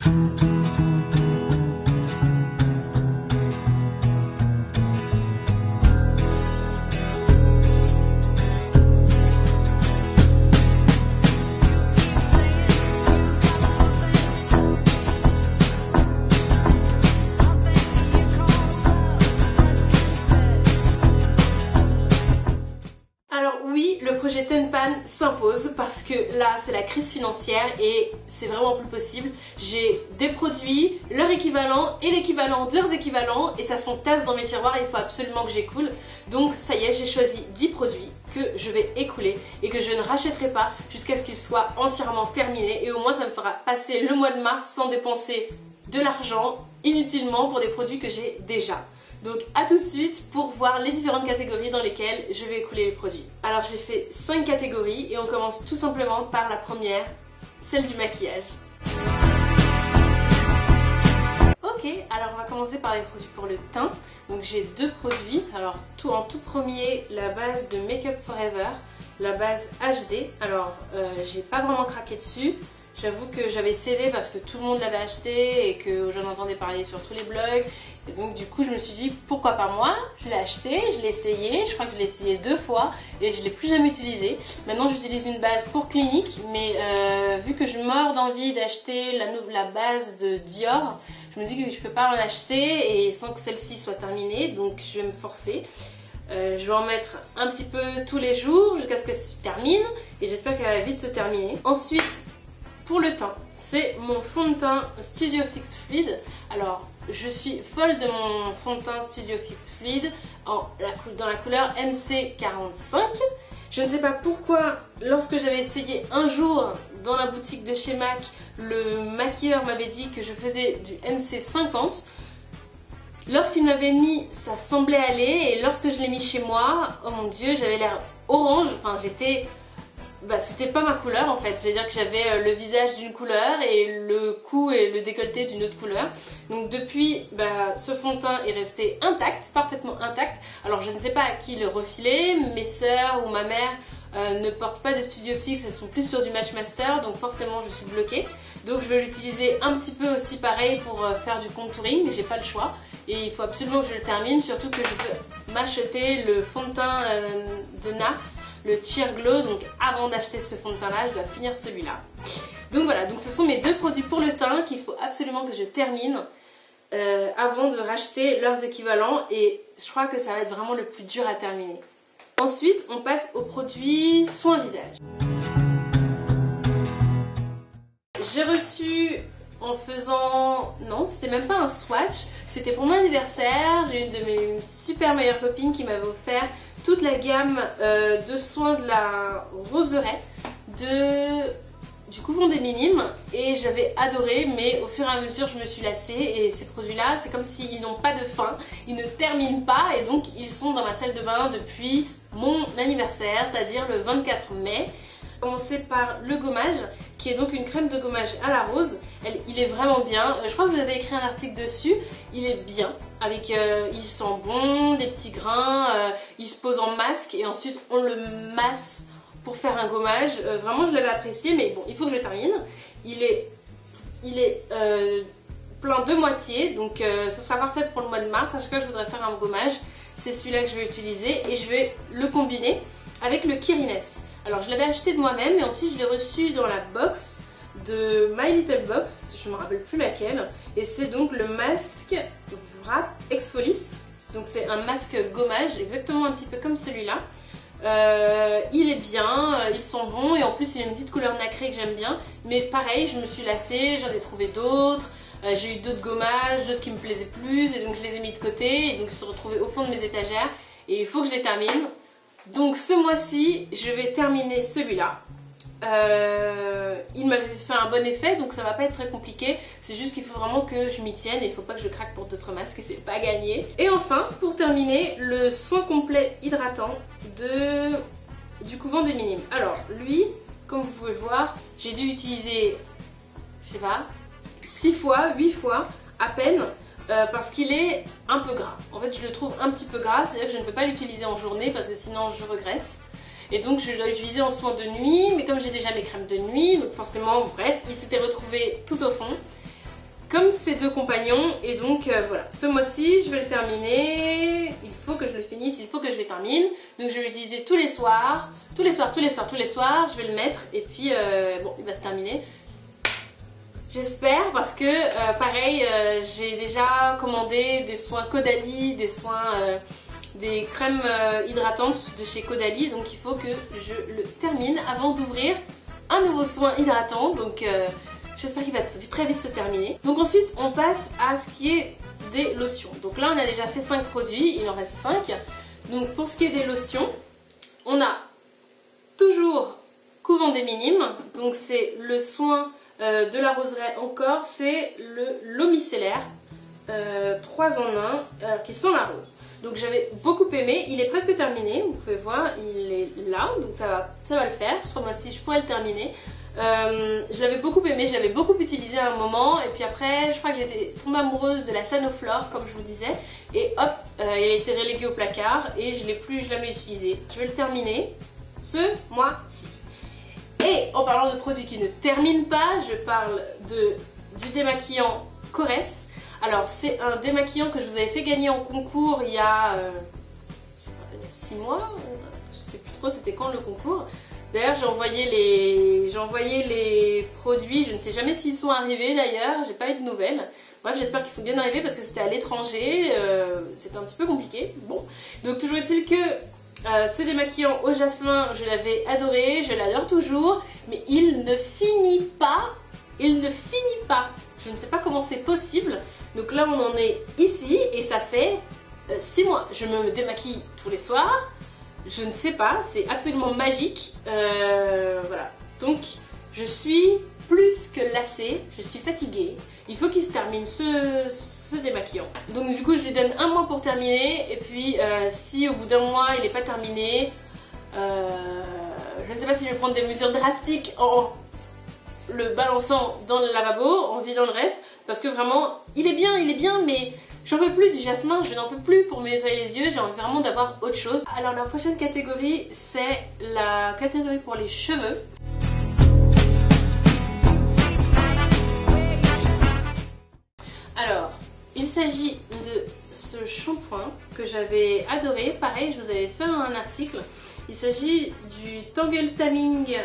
Le projet Tenpan s'impose parce que là c'est la crise financière et c'est vraiment plus possible. J'ai des produits, leur équivalent et l'équivalent de leurs équivalents et ça s'entasse dans mes tiroirs et il faut absolument que j'écoule. Donc ça y est, j'ai choisi 10 produits que je vais écouler et que je ne rachèterai pas jusqu'à ce qu'ils soient entièrement terminés et au moins ça me fera passer le mois de mars sans dépenser de l'argent inutilement pour des produits que j'ai déjà. Donc à tout de suite pour voir les différentes catégories dans lesquelles je vais écouler les produits. Alors j'ai fait 5 catégories et on commence tout simplement par la première, celle du maquillage. Ok, alors on va commencer par les produits pour le teint. Donc j'ai 2 produits. Alors en tout premier, la base de Make Up Forever, la base HD. Alors j'ai pas vraiment craqué dessus. J'avoue que j'avais cédé parce que tout le monde l'avait acheté et que j'en entendais parler sur tous les blogs. Et donc du coup je me suis dit pourquoi pas moi. Je l'ai acheté, je l'ai essayé, je crois que je l'ai essayé 2 fois et je l'ai plus jamais utilisé. Maintenant j'utilise une base pour clinique mais vu que je meurs d'envie d'acheter la base de Dior, je me dis que je peux pas en acheter et sans que celle-ci soit terminée, donc je vais me forcer. Je vais en mettre un petit peu tous les jours jusqu'à ce qu'elle se termine et j'espère qu'elle va vite se terminer. Ensuite, pour le teint, c'est mon fond de teint Studio Fix Fluid. Alors, je suis folle de mon fond de teint Studio Fix Fluid dans la couleur NC45. Je ne sais pas pourquoi, lorsque j'avais essayé un jour dans la boutique de chez MAC, le maquilleur m'avait dit que je faisais du NC50. Lorsqu'il m'avait mis, ça semblait aller, et lorsque je l'ai mis chez moi, oh mon dieu, j'avais l'air orange, enfin j'étais... c'était pas ma couleur en fait, c'est-à-dire que j'avais le visage d'une couleur et le cou et le décolleté d'une autre couleur. Donc depuis, ce fond de teint est resté intact, parfaitement intact. Alors je ne sais pas à qui le refiler, mes sœurs ou ma mère ne portent pas de Studio Fix, elles sont plus sur du Matchmaster, donc forcément je suis bloquée. Donc je vais l'utiliser un petit peu aussi pareil pour faire du contouring, j'ai pas le choix. Et il faut absolument que je le termine, surtout que je veux m'acheter le fond de teint de NARS, le Cheer Glow, donc avant d'acheter ce fond de teint là, je dois finir celui-là. Donc voilà, donc ce sont mes 2 produits pour le teint qu'il faut absolument que je termine avant de racheter leurs équivalents et je crois que ça va être vraiment le plus dur à terminer. Ensuite, on passe aux produits soins visage. J'ai reçu en faisant... Non, c'était même pas un swatch, c'était pour mon anniversaire, j'ai une de mes super meilleures copines qui m'avait offert toute la gamme de soins de la roseraie du Couvent des Minimes et j'avais adoré, mais au fur et à mesure je me suis lassée et ces produits là c'est comme s'ils n'ont pas de fin, ils ne terminent pas et donc ils sont dans ma salle de bain depuis mon anniversaire, c'est-à-dire le 24 mai. Commencer par le gommage qui est donc une crème de gommage à la rose. Il est vraiment bien, je crois que vous avez écrit un article dessus, il est bien avec, il sent bon, des petits grains, il se pose en masque et ensuite on le masse pour faire un gommage. Vraiment je l'avais apprécié mais bon il faut que je termine. Il est plein de moitié donc ça sera parfait pour le mois de mars. À chaque fois que je voudrais faire un gommage, c'est celui-là que je vais utiliser et je vais le combiner avec le Kirines. Alors je l'avais acheté de moi-même et ensuite je l'ai reçu dans la box de My Little Box, je ne me rappelle plus laquelle, et c'est donc le masque Wrap Exfolis. Donc c'est un masque gommage exactement un petit peu comme celui-là. Il est bien, il sent bon et en plus il a une petite couleur nacrée que j'aime bien, mais pareil je me suis lassée, j'en ai trouvé d'autres. J'ai eu d'autres gommages, d'autres qui me plaisaient plus et donc je les ai mis de côté et donc ils se sont retrouvés au fond de mes étagères et il faut que je les termine. Donc ce mois-ci, je vais terminer celui-là. Il m'avait fait un bon effet, donc ça va pas être très compliqué. C'est juste qu'il faut vraiment que je m'y tienne et il faut pas que je craque pour d'autres masques et c'est pas gagné. Et enfin, pour terminer, le soin complet hydratant du Couvent des Minimes. Alors lui, comme vous pouvez le voir, j'ai dû l'utiliser, je sais pas, 6 fois, 8 fois à peine. Parce qu'il est un peu gras. En fait je le trouve un petit peu gras, c'est-à-dire que je ne peux pas l'utiliser en journée parce que sinon je regraisse. Et donc je dois l'utiliser en soin de nuit, mais comme j'ai déjà mes crèmes de nuit, donc forcément, bref, il s'était retrouvé tout au fond. comme ses deux compagnons. Et donc voilà, ce mois-ci je vais le terminer, il faut que je le finisse, il faut que je le termine. Donc je vais l'utiliser tous les soirs, tous les soirs, je vais le mettre et puis bon, il va se terminer. J'espère parce que pareil, j'ai déjà commandé des soins Caudalie, des crèmes hydratantes de chez Caudalie, donc il faut que je le termine avant d'ouvrir un nouveau soin hydratant. Donc j'espère qu'il va très vite se terminer. Donc ensuite on passe à ce qui est des lotions. Donc là on a déjà fait 5 produits, il en reste 5. Donc pour ce qui est des lotions, on a toujours Couvent des Minimes, donc c'est le soin de la roseraie encore, c'est l'eau micellaire 3 en 1 qui sent la rose. Donc j'avais beaucoup aimé, il est presque terminé, vous pouvez voir, il est là, donc ça va le faire. Ce mois-ci je pourrais le terminer. Je l'avais beaucoup aimé, je l'avais beaucoup utilisé à un moment, et puis après je crois que j'étais tombée amoureuse de la Sanoflore comme je vous disais, et hop, il a été relégué au placard et je l'ai plus jamais utilisé. Je vais le terminer ce mois-ci. Et en parlant de produits qui ne terminent pas, je parle du démaquillant Korres. Alors c'est un démaquillant que je vous avais fait gagner en concours il y a 6 mois, je sais plus trop c'était quand le concours. D'ailleurs j'ai envoyé les produits, je ne sais jamais s'ils sont arrivés d'ailleurs, j'ai pas eu de nouvelles. Bref, j'espère qu'ils sont bien arrivés parce que c'était à l'étranger, c'était un petit peu compliqué. Bon, donc toujours est-il que ce démaquillant au jasmin, je l'avais adoré, je l'adore toujours, mais il ne finit pas, je ne sais pas comment c'est possible. Donc là on en est ici et ça fait 6 mois, je me démaquille tous les soirs, je ne sais pas, c'est absolument magique, voilà. Donc je suis plus que lassée, je suis fatiguée. Il faut qu'il se termine ce démaquillant. Donc du coup je lui donne un mois pour terminer. Et puis si au bout d'un mois il n'est pas terminé, je ne sais pas si je vais prendre des mesures drastiques en le balançant dans le lavabo, en vidant le reste. Parce que vraiment, il est bien, mais j'en peux plus du jasmin, je n'en peux plus pour me nettoyer les yeux. J'ai envie vraiment d'avoir autre chose. Alors la prochaine catégorie, c'est la catégorie pour les cheveux. Alors, il s'agit de ce shampoing que j'avais adoré. Pareil, je vous avais fait un article. Il s'agit du Tangle Taming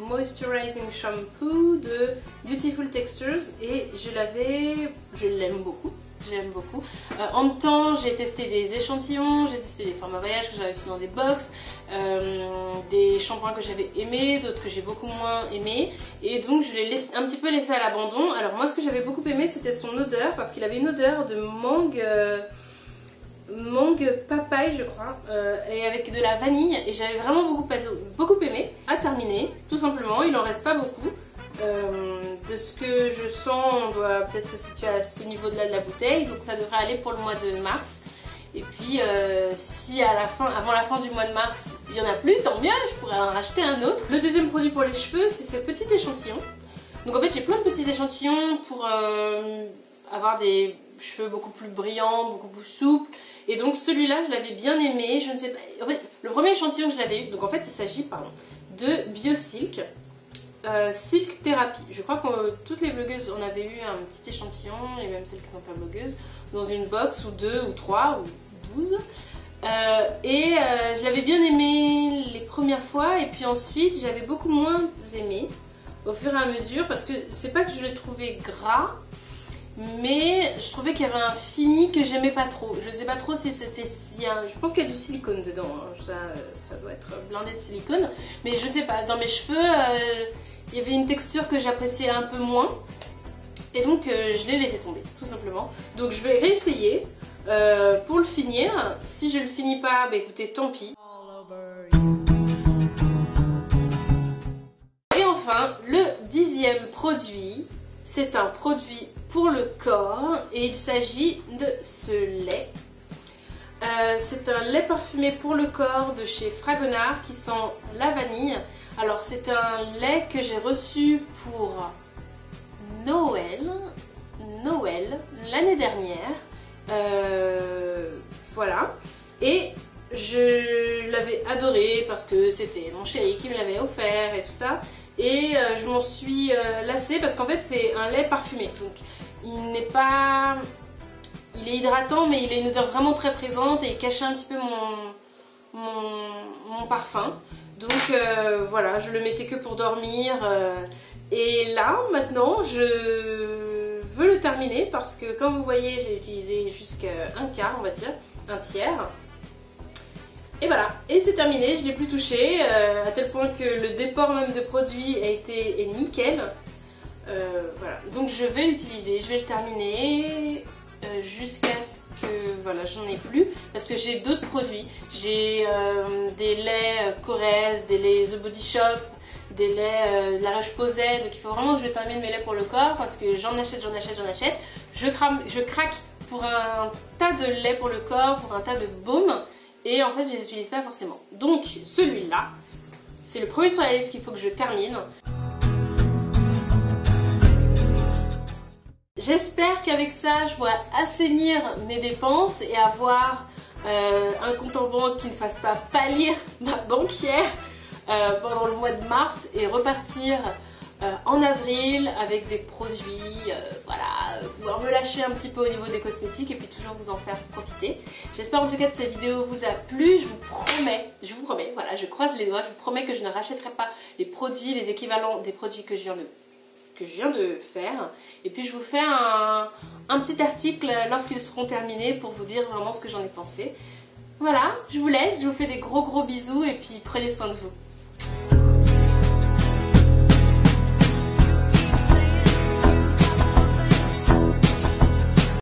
Moisturizing Shampoo de Beautiful Textures et je l'aime beaucoup. En même temps, j'ai testé des échantillons, j'ai testé des formats voyage que j'avais reçus dans des box, des shampoings que j'avais aimés, d'autres que j'ai beaucoup moins aimés, et donc je l'ai un petit peu laissé à l'abandon. Alors moi ce que j'avais beaucoup aimé c'était son odeur, parce qu'il avait une odeur de mangue papaye je crois, et avec de la vanille, et j'avais vraiment beaucoup aimé. À terminer, tout simplement, il en reste pas beaucoup. De ce que je sens, on doit peut-être se situer à ce niveau de là de la bouteille, donc ça devrait aller pour le mois de mars. Et puis si avant la fin du mois de mars il n'y en a plus, tant mieux, je pourrais en racheter un autre. Le deuxième produit pour les cheveux, c'est ce petit échantillon. Donc en fait j'ai plein de petits échantillons pour avoir des cheveux beaucoup plus brillants, beaucoup plus souples. Et donc celui-là je l'avais bien aimé, je ne sais pas, en fait le premier échantillon que je l'avais eu, donc en fait il s'agit de BioSilk. Silk Therapy. Je crois que toutes les blogueuses en avaient eu un petit échantillon, et même celles qui sont pas blogueuses, dans une box ou 2 ou 3 ou 12. Je l'avais bien aimé les premières fois, et puis ensuite j'avais beaucoup moins aimé au fur et à mesure, parce que c'est pas que je le trouvais gras, mais je trouvais qu'il y avait un fini que j'aimais pas trop. Je sais pas trop si c'était je pense qu'il y a du silicone dedans, hein. Ça doit être blindé de silicone, mais je sais pas, dans mes cheveux il y avait une texture que j'appréciais un peu moins, et donc je l'ai laissé tomber tout simplement. Donc je vais réessayer pour le finir. Si je le finis pas, bah écoutez, tant pis. Et enfin le 10e produit, c'est un produit pour le corps et il s'agit de ce lait. C'est un lait parfumé pour le corps de chez Fragonard qui sent la vanille. Alors c'est un lait que j'ai reçu pour Noël l'année dernière. Voilà. Et je l'avais adoré parce que c'était mon chéri qui me l'avait offert et tout ça. et je m'en suis lassée parce qu'en fait c'est un lait parfumé, donc il n'est pas... Il est hydratant mais il a une odeur vraiment très présente et il cachait un petit peu mon parfum. Donc voilà, je le mettais que pour dormir. Et là, maintenant, je veux le terminer parce que comme vous voyez, j'ai utilisé jusqu'à un quart, on va dire, un tiers. Et voilà, et c'est terminé, je ne l'ai plus touché, à tel point que le déport même de produit est nickel. Voilà, donc je vais l'utiliser, je vais le terminer jusqu'à ce que voilà, j'en ai plus, parce que j'ai d'autres produits. J'ai des laits Corrèze, des laits The Body Shop, des laits de la Roche-Posay, donc il faut vraiment que je termine mes laits pour le corps parce que j'en achète. Je craque pour un tas de laits pour le corps, pour un tas de baumes, et en fait je les utilise pas forcément. Donc celui-là, c'est le premier sur la liste qu'il faut que je termine. J'espère qu'avec ça, je pourrai assainir mes dépenses et avoir un compte en banque qui ne fasse pas pâlir ma banquière pendant le mois de mars et repartir en avril avec des produits, voilà, pouvoir me lâcher un petit peu au niveau des cosmétiques et puis toujours vous en faire profiter. J'espère en tout cas que cette vidéo vous a plu, je vous promets, voilà, je croise les doigts, je vous promets que je ne rachèterai pas les produits, les équivalents des produits que je viens de faire, et puis je vous fais un petit article lorsqu'ils seront terminés pour vous dire vraiment ce que j'en ai pensé. Voilà, je vous laisse, je vous fais des gros bisous et puis prenez soin de vous.